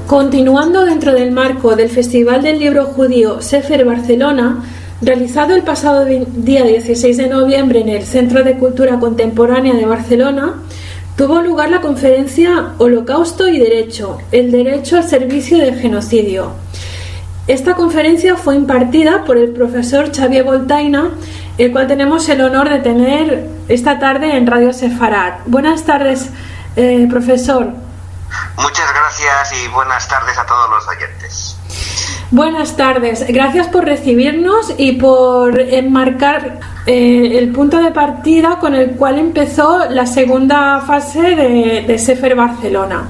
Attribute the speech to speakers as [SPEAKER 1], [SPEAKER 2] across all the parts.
[SPEAKER 1] Continuando dentro del marco del Festival del Libro Judío Sefer Barcelona, realizado el pasado día 16 de noviembre en el Centro de Cultura Contemporánea de Barcelona, tuvo lugar la conferencia Holocausto y Derecho, el derecho al servicio del genocidio. Esta conferencia fue impartida por el profesor Xavier Boltaina, el cual tenemos el honor de tener esta tarde en Radio Sefarat. Buenas tardes, profesor.
[SPEAKER 2] Muchas gracias y buenas tardes a todos los oyentes.
[SPEAKER 1] Buenas tardes, gracias por recibirnos y por enmarcar el punto de partida con el cual empezó la segunda fase de Sefer Barcelona.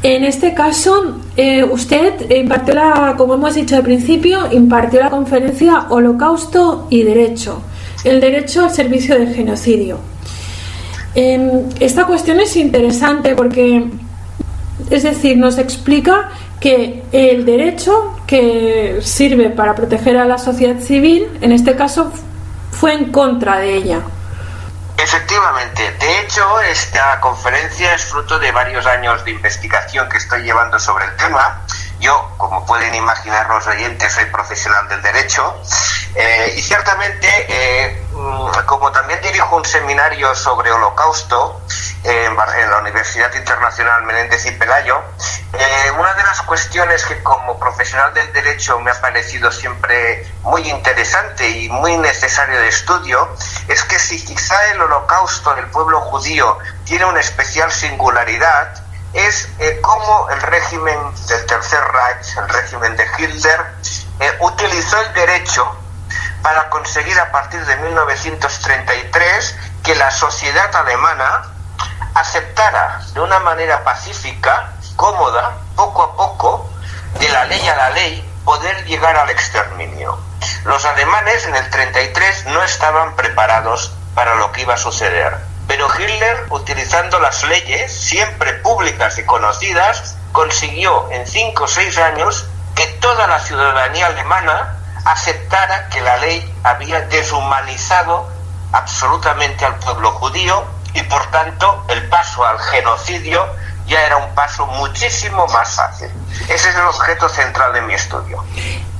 [SPEAKER 1] En este caso, usted impartió como hemos dicho al principio, impartió la conferencia Holocausto y Derecho, el derecho al servicio del genocidio. Esta cuestión es interesante porque, es decir, nos explica que el derecho que sirve para proteger a la sociedad civil, en este caso, fue en contra de ella.
[SPEAKER 2] Efectivamente, de hecho, esta conferencia es fruto de varios años de investigación que estoy llevando sobre el tema. Yo, como pueden imaginar los oyentes, soy profesional del derecho y ciertamente, como también dirijo un seminario sobre Holocausto en la Universidad Internacional Menéndez y Pelayo, una de las cuestiones que como profesional del derecho me ha parecido siempre muy interesante y muy necesario de estudio es que si quizá el Holocausto del pueblo judío tiene una especial singularidad, es cómo el régimen del Tercer Reich, el régimen de Hitler, utilizó el derecho para conseguir a partir de 1933 que la sociedad alemana aceptara de una manera pacífica, cómoda, poco a poco, de la ley a la ley, poder llegar al exterminio. Los alemanes en el 33 no estaban preparados para lo que iba a suceder, pero Hitler, utilizando las leyes, siempre públicas y conocidas, consiguió en 5 o 6 años que toda la ciudadanía alemana aceptara que la ley había deshumanizado absolutamente al pueblo judío y por tanto el paso al genocidio ya era un paso muchísimo más fácil. Ese es el objeto central de mi estudio.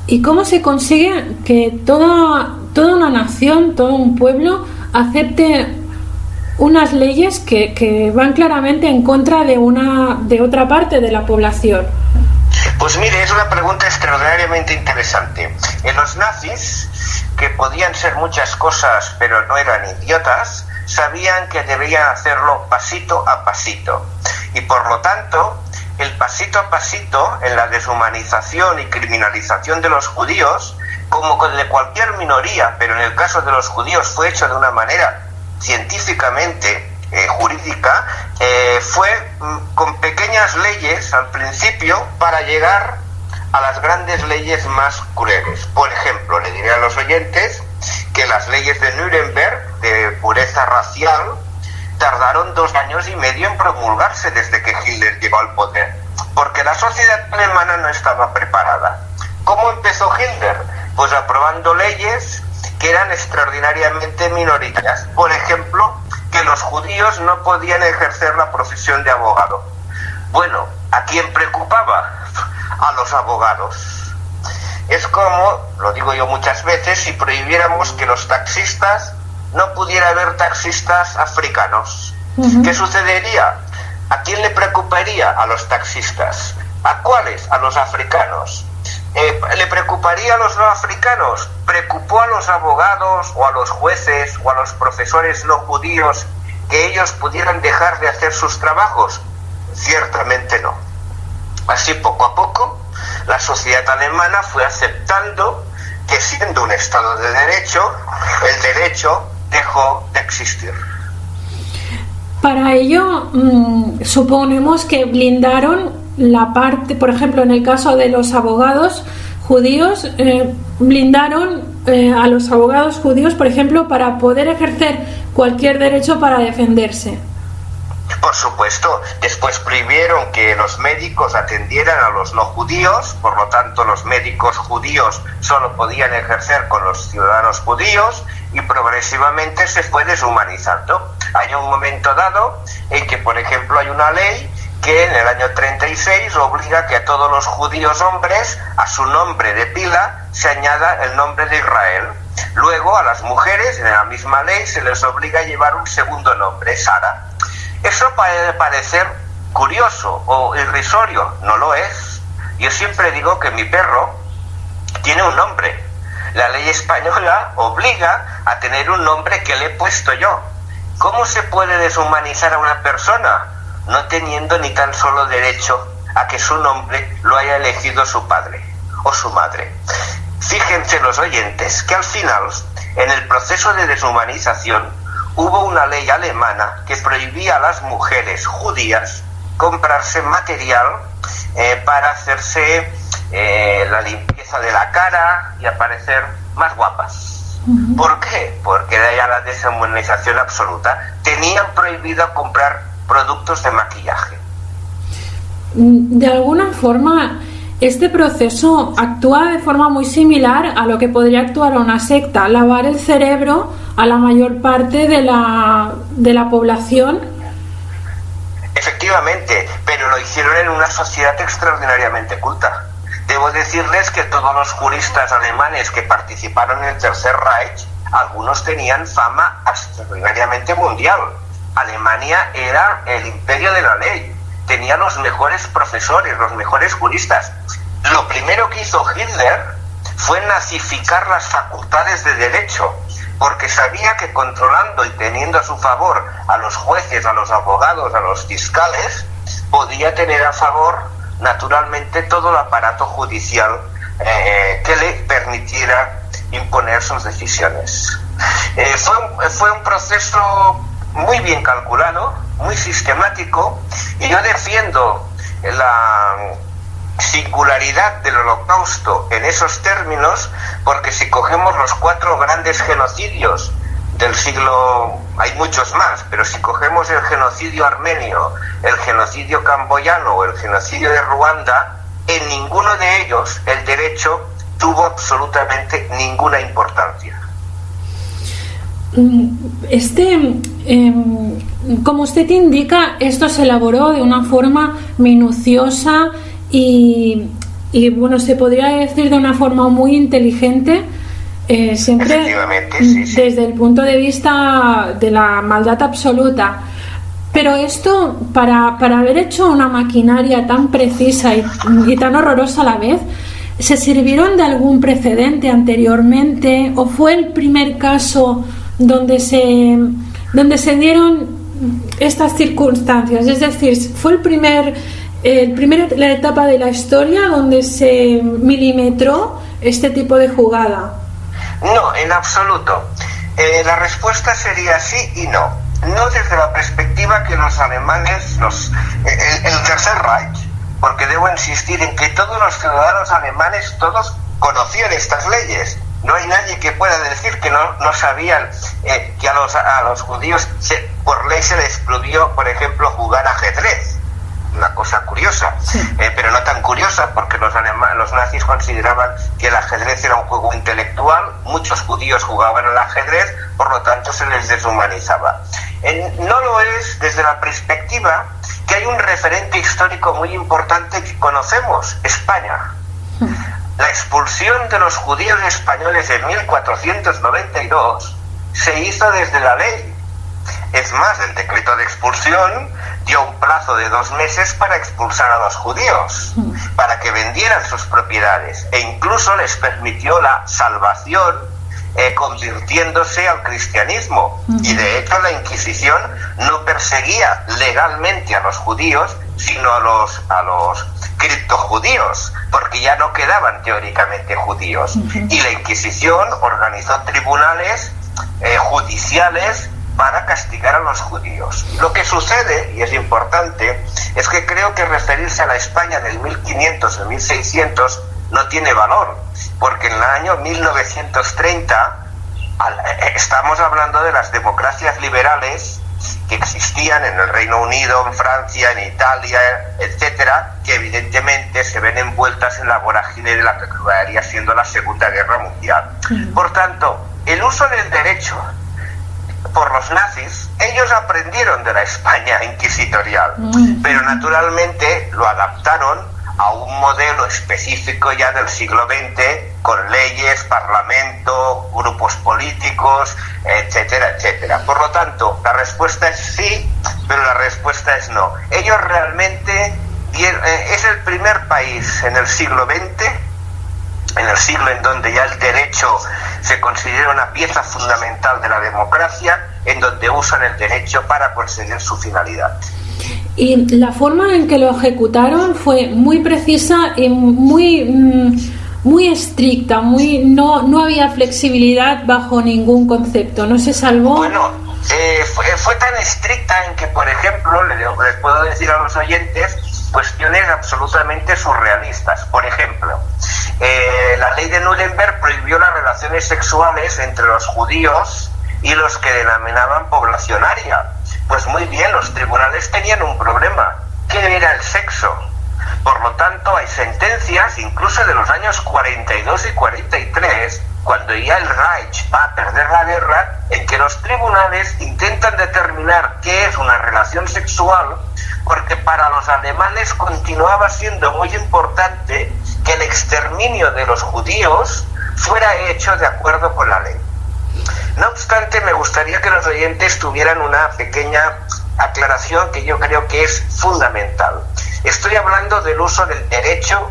[SPEAKER 1] ¿Y cómo se consigue que toda una nación, todo un pueblo acepte unas leyes que van claramente en contra de otra parte de la población?
[SPEAKER 2] Pues mire, es una pregunta extraordinariamente interesante. En los nazis, que podían ser muchas cosas pero no eran idiotas, sabían que debían hacerlo pasito a pasito. Y por lo tanto, el pasito a pasito en la deshumanización y criminalización de los judíos, como de cualquier minoría, pero en el caso de los judíos fue hecho de una manera científicamente jurídica, fue con pequeñas leyes al principio para llegar a las grandes leyes más crueles. Por ejemplo, le diré a los oyentes que las leyes de Nuremberg de pureza racial tardaron 2 años y medio en promulgarse desde que Hitler llegó al poder, porque la sociedad alemana no estaba preparada. ¿Cómo empezó Hitler? Pues aprobando leyes que eran extraordinariamente minoritarias. Por ejemplo, que los judíos no podían ejercer la profesión de abogado. Bueno, ¿a quién preocupaba? A los abogados. Es como, lo digo yo muchas veces, si prohibiéramos que los taxistas no pudiera haber taxistas africanos. Uh-huh. ¿Qué sucedería? ¿A quién le preocuparía? A los taxistas. ¿A cuáles? A los africanos. ¿Le preocuparía a los no africanos? ¿Preocupó a los abogados o a los jueces o a los profesores no judíos que ellos pudieran dejar de hacer sus trabajos? Ciertamente no. Así poco a poco la sociedad alemana fue aceptando que siendo un Estado de derecho, el derecho dejó de existir.
[SPEAKER 1] Para ello, suponemos que blindaron la parte, por ejemplo, en el caso de los abogados judíos, blindaron a los abogados judíos, por ejemplo, para poder ejercer cualquier derecho para defenderse.
[SPEAKER 2] Por supuesto, después prohibieron que los médicos atendieran a los no judíos, por lo tanto los médicos judíos solo podían ejercer con los ciudadanos judíos y progresivamente se fue deshumanizando. Hay un momento dado en que, por ejemplo, hay una ley que en el año 36 obliga que a todos los judíos hombres, a su nombre de pila, se añada el nombre de Israel. Luego a las mujeres, en la misma ley, se les obliga a llevar un segundo nombre, Sara. Eso puede parecer curioso o irrisorio, no lo es. Yo siempre digo que mi perro tiene un nombre. La ley española obliga a tener un nombre que le he puesto yo. ¿Cómo se puede deshumanizar a una persona no teniendo ni tan solo derecho a que su nombre lo haya elegido su padre o su madre? Fíjense los oyentes que al final, en el proceso de deshumanización, hubo una ley alemana que prohibía a las mujeres judías comprarse material para hacerse la limpieza de la cara y aparecer más guapas. ¿Por qué? Porque era ya la deshumanización absoluta. Tenían prohibido comprar productos de maquillaje.
[SPEAKER 1] De alguna forma, este proceso actúa de forma muy similar a lo que podría actuar una secta, lavar el cerebro a la mayor parte de la población.
[SPEAKER 2] Efectivamente, pero lo hicieron en una sociedad extraordinariamente culta. Debo decirles que todos los juristas alemanes que participaron en el Tercer Reich, algunos tenían fama extraordinariamente mundial. Alemania era el imperio de la ley, tenía los mejores profesores, los mejores juristas. Lo primero que hizo Hitler fue nazificar las facultades de derecho, porque sabía que controlando y teniendo a su favor a los jueces, a los abogados, a los fiscales, podía tener a favor, naturalmente, todo el aparato judicial que le permitiera imponer sus decisiones. Fue un proceso muy bien calculado, muy sistemático, y yo defiendo la singularidad del Holocausto en esos términos, porque si cogemos los 4 grandes genocidios del siglo, hay muchos más, pero si cogemos el genocidio armenio, el genocidio camboyano o el genocidio de Ruanda, en ninguno de ellos el derecho tuvo absolutamente ninguna importancia.
[SPEAKER 1] Como usted indica, esto se elaboró de una forma minuciosa y bueno, se podría decir de una forma muy inteligente, siempre sí. Desde el punto de vista de la maldad absoluta. Pero esto, para haber hecho una maquinaria tan precisa y tan horrorosa a la vez, ¿se sirvieron de algún precedente anteriormente o fue el primer caso donde se dieron estas circunstancias? Es decir, ¿fue la etapa de la historia donde se milimetró este tipo de jugada?
[SPEAKER 2] No, en absoluto. La respuesta sería sí y no. No desde la perspectiva que los alemanes, el Tercer Reich, porque debo insistir en que todos los ciudadanos alemanes, todos conocían estas leyes. No hay nadie que pueda decir que no sabían que a los judíos por ley se les prohibió, por ejemplo, jugar ajedrez. Una cosa curiosa, sí. Pero no tan curiosa, porque los nazis consideraban que el ajedrez era un juego intelectual, muchos judíos jugaban al ajedrez, por lo tanto se les deshumanizaba. No lo es desde la perspectiva que hay un referente histórico muy importante que conocemos, España. La expulsión de los judíos españoles en 1492 se hizo desde la ley. Es más, el decreto de expulsión dio un plazo de 2 meses para expulsar a los judíos, para que vendieran sus propiedades, e incluso les permitió la salvación convirtiéndose al cristianismo. Y de hecho la Inquisición no perseguía legalmente a los judíos, sino a los criptojudíos, porque ya no quedaban teóricamente judíos. Y la Inquisición organizó tribunales judiciales para castigar a los judíos. Lo que sucede, y es importante, es que creo que referirse a la España del 1500 o 1600 no tiene valor, porque en el año 1930 estamos hablando de las democracias liberales que existían en el Reino Unido, en Francia, en Italia, etcétera, que evidentemente se ven envueltas en la vorágine de la que acabaría siendo la Segunda Guerra Mundial. Por tanto, el uso del derecho por los nazis, ellos aprendieron de la España inquisitorial, pero naturalmente lo adaptaron a un modelo específico ya del siglo XX, con leyes, parlamento, grupos políticos, etcétera, etcétera. Por lo tanto, la respuesta es sí, pero la respuesta es no. Ellos realmente es el primer país en el siglo XX, en el siglo en donde ya el derecho se considera una pieza fundamental de la democracia, en donde usan el derecho para conseguir su finalidad.
[SPEAKER 1] Y la forma en que lo ejecutaron fue muy precisa y muy estricta, no había flexibilidad bajo ningún concepto, no se salvó.
[SPEAKER 2] Bueno, fue tan estricta en que, por ejemplo, les puedo decir a los oyentes cuestiones absolutamente surrealistas. Por ejemplo, la ley de Nuremberg prohibió las relaciones sexuales entre los judíos y los que denominaban población aria. Pues muy bien, los tribunales tenían un problema, que era el sexo. Por lo tanto, hay sentencias, incluso de los años 42 y 43, cuando ya el Reich va a perder la guerra, en que los tribunales intentan determinar qué es una relación sexual, porque para los alemanes continuaba siendo muy importante que el exterminio de los judíos fuera hecho de acuerdo con la ley. No obstante, me gustaría que los oyentes tuvieran una pequeña aclaración que yo creo que es fundamental. Estoy hablando del uso del derecho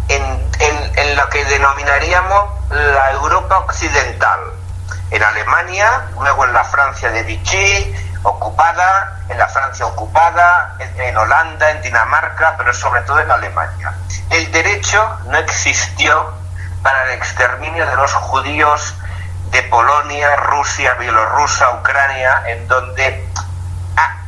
[SPEAKER 2] en lo que denominaríamos la Europa occidental. En Alemania, luego en la Francia de Vichy, ocupada, en la Francia ocupada, en Holanda, en Dinamarca, pero sobre todo en Alemania. El derecho no existió para el exterminio de los judíos de Polonia, Rusia, Bielorrusia, Ucrania, en donde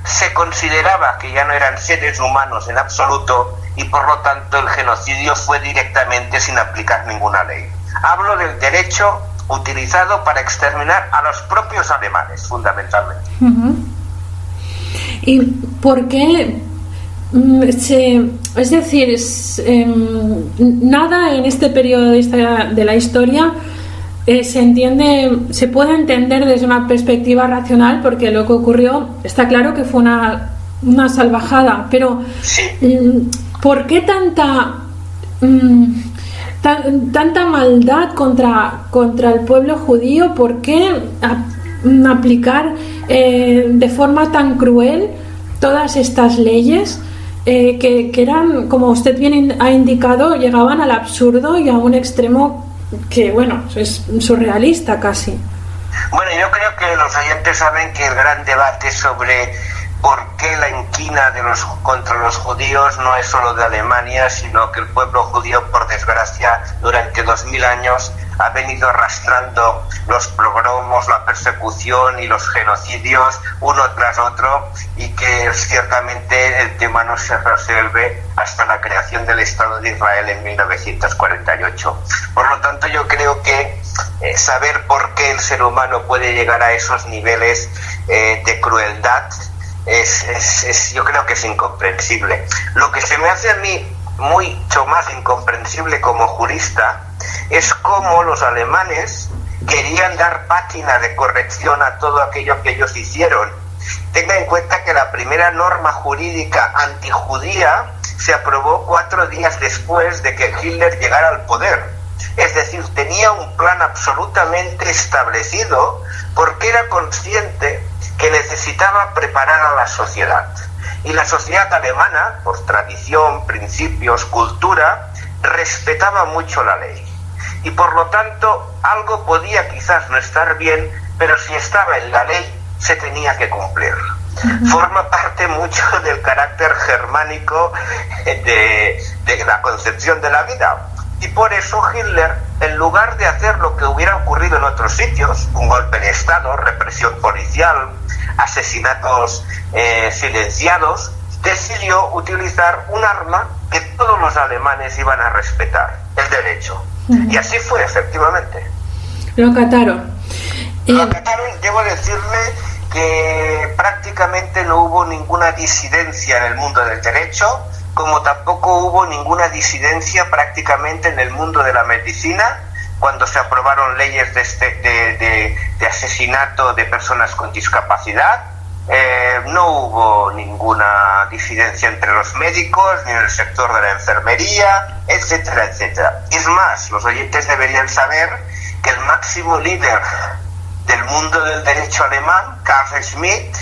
[SPEAKER 2] se consideraba que ya no eran seres humanos en absoluto y por lo tanto el genocidio fue directamente sin aplicar ninguna ley. Hablo del derecho utilizado para exterminar a los propios alemanes, fundamentalmente.
[SPEAKER 1] ¿Y por qué? Es decir, nada en este periodo de la historia se puede entender desde una perspectiva racional, porque lo que ocurrió está claro que fue una salvajada, pero ¿por qué tanta maldad contra el pueblo judío? ¿Por qué aplicar de forma tan cruel todas estas leyes que eran, como usted bien ha indicado, llegaban al absurdo y a un extremo que, bueno, es surrealista casi?
[SPEAKER 2] Bueno, yo creo que los oyentes saben que el gran debate sobre por qué la inquina contra los judíos no es solo de Alemania, sino que el pueblo judío, por desgracia, durante 2000 años ha venido arrastrando los pogromos, la persecución y los genocidios uno tras otro, y que ciertamente el tema no se resuelve hasta la creación del Estado de Israel en 1948. Por lo tanto, yo creo que saber por qué el ser humano puede llegar a esos niveles de crueldad yo creo que es incomprensible. Lo que se me hace a mí mucho más incomprensible como jurista es cómo los alemanes querían dar pátina de corrección a todo aquello que ellos hicieron. Tenga en cuenta que la primera norma jurídica antijudía se aprobó 4 días después de que Hitler llegara al poder. Es decir, tenía un plan absolutamente establecido porque era consciente que necesitaba preparar a la sociedad. Y la sociedad alemana, por tradición, principios, cultura, respetaba mucho la ley. Y por lo tanto, algo podía quizás no estar bien, pero si estaba en la ley, se tenía que cumplir. Forma parte mucho del carácter germánico de la concepción de la vida. Y por eso Hitler, en lugar de hacer lo que hubiera ocurrido en otros sitios, un golpe de Estado, represión policial, asesinatos silenciados, decidió utilizar un arma que todos los alemanes iban a respetar, el derecho. Y así fue, efectivamente.
[SPEAKER 1] Lo acataron.
[SPEAKER 2] Lo acataron. Debo decirle que prácticamente no hubo ninguna disidencia en el mundo del derecho, como tampoco hubo ninguna disidencia prácticamente en el mundo de la medicina, cuando se aprobaron leyes de asesinato de personas con discapacidad. No hubo ninguna disidencia entre los médicos, ni en el sector de la enfermería, etcétera, etcétera. Es más, los oyentes deberían saber que el máximo líder del mundo del derecho alemán, Carl Schmitt,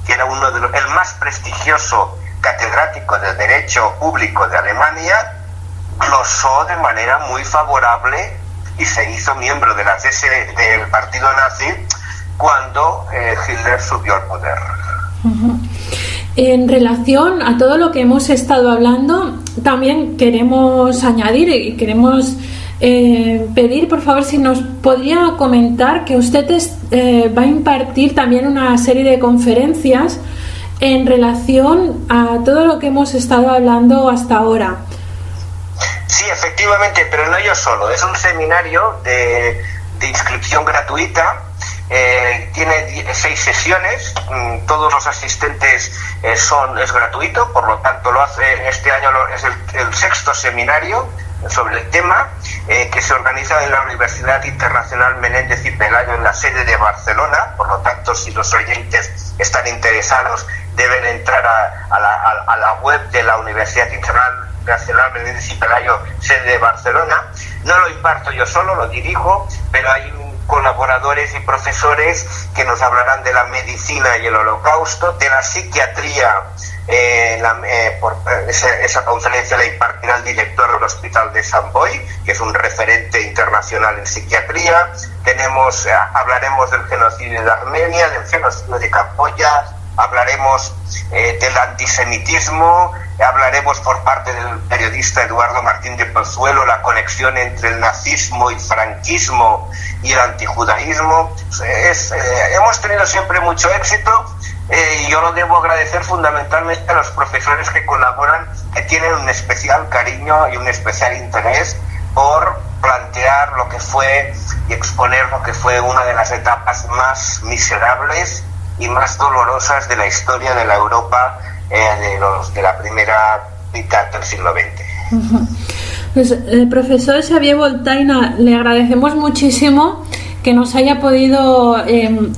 [SPEAKER 2] que era el más prestigioso catedrático del derecho público de Alemania, glosó de manera muy favorable y se hizo miembro de del partido nazi cuando Hitler subió al poder.
[SPEAKER 1] Uh-huh. En relación a todo lo que hemos estado hablando, también queremos añadir y queremos pedir, por favor, si nos podría comentar que usted va a impartir también una serie de conferencias en relación a todo lo que hemos estado hablando hasta ahora.
[SPEAKER 2] Sí, efectivamente, pero no yo solo. Es un seminario de inscripción gratuita. Tiene 6 sesiones. Todos los asistentes es gratuito, por lo tanto este año es el 6º seminario sobre el tema, que se organiza en la Universidad Internacional Menéndez y Pelayo en la sede de Barcelona. Por lo tanto, si los oyentes están interesados, deben entrar a la web de la Universidad Internacional Menéndez y Pelayo, sede de Barcelona. No lo imparto yo solo, lo dirijo, pero hay colaboradores y profesores que nos hablarán de la medicina y el holocausto, de la psiquiatría. Esa conferencia la impartirá el director del Hospital de Sant Boi, que es un referente internacional en psiquiatría. Hablaremos del genocidio de Armenia, del genocidio de Camboya, hablaremos del antisemitismo, hablaremos por parte del periodista Eduardo Martín de Pozuelo la conexión entre el nazismo y franquismo y el antijudaísmo. Hemos tenido siempre mucho éxito. Y yo lo debo agradecer fundamentalmente a los profesores que colaboran, que tienen un especial cariño y un especial interés por plantear lo que fue y exponer lo que fue una de las etapas más miserables y más dolorosas de la historia de la Europa de la primera mitad del siglo XX.
[SPEAKER 1] Uh-huh. Pues, profesor Xavier Boltaina, le agradecemos muchísimo que nos haya podido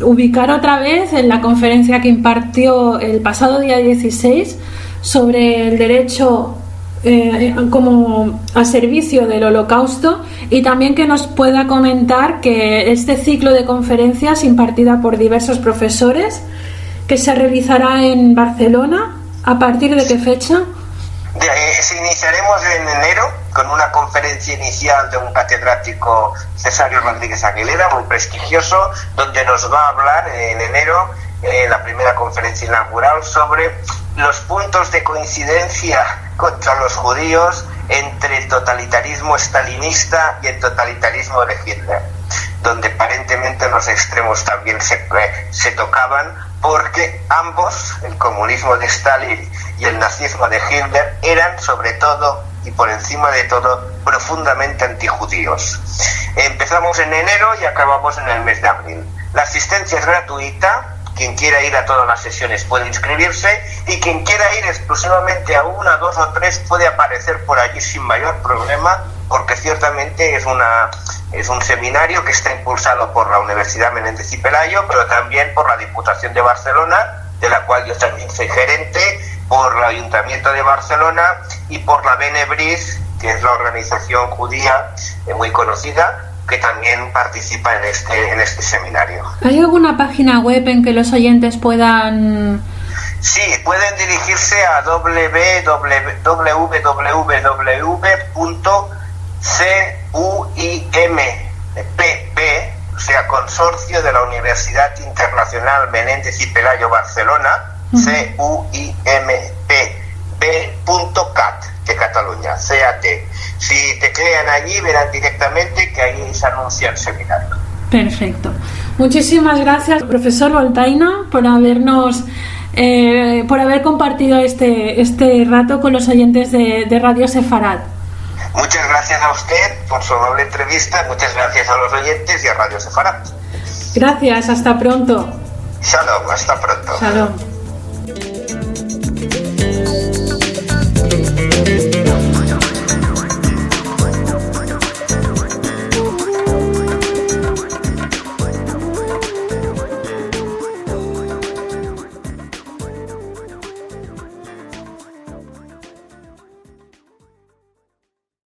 [SPEAKER 1] ubicar otra vez en la conferencia que impartió el pasado día 16 sobre el derecho como a servicio del Holocausto, y también que nos pueda comentar que este ciclo de conferencias impartida por diversos profesores que se realizará en Barcelona, ¿a partir de qué fecha?
[SPEAKER 2] Iniciaremos en enero con una conferencia inicial de un catedrático, Cesario Rodríguez Aguilera, muy prestigioso, donde nos va a hablar en enero, la primera conferencia inaugural, sobre los puntos de coincidencia contra los judíos entre el totalitarismo stalinista y el totalitarismo de Hitler, donde aparentemente los extremos también se tocaban, porque ambos, el comunismo de Stalin y el nazismo de Hitler, eran sobre todo y por encima de todo profundamente antijudíos. Empezamos en enero y acabamos en el mes de abril. La asistencia es gratuita. Quien quiera ir a todas las sesiones puede inscribirse, y quien quiera ir exclusivamente a 1, 2 o 3 puede aparecer por allí sin mayor problema, porque ciertamente es un seminario que está impulsado por la Universidad Menéndez y Pelayo, pero también por la Diputación de Barcelona, de la cual yo también soy gerente, por el Ayuntamiento de Barcelona y por la Benebris, que es la organización judía muy conocida, que también participa en este seminario.
[SPEAKER 1] ¿Hay alguna página web en que los oyentes puedan...?
[SPEAKER 2] Sí, pueden dirigirse a www.CUIMPP, o sea, Consorcio de la Universidad Internacional Menéndez y Pelayo Barcelona, CUIMPP.cat, de Cataluña, CAT. Si teclean allí, verán directamente que ahí se anuncia el seminario.
[SPEAKER 1] Perfecto. Muchísimas gracias, profesor Boltaina, por haber compartido este rato con los oyentes de Radio Sefarad.
[SPEAKER 2] Muchas gracias a usted por su amable entrevista. Muchas gracias a los oyentes y a Radio Sefarad.
[SPEAKER 1] Gracias, hasta pronto.
[SPEAKER 2] Shalom, hasta pronto.
[SPEAKER 1] Shalom.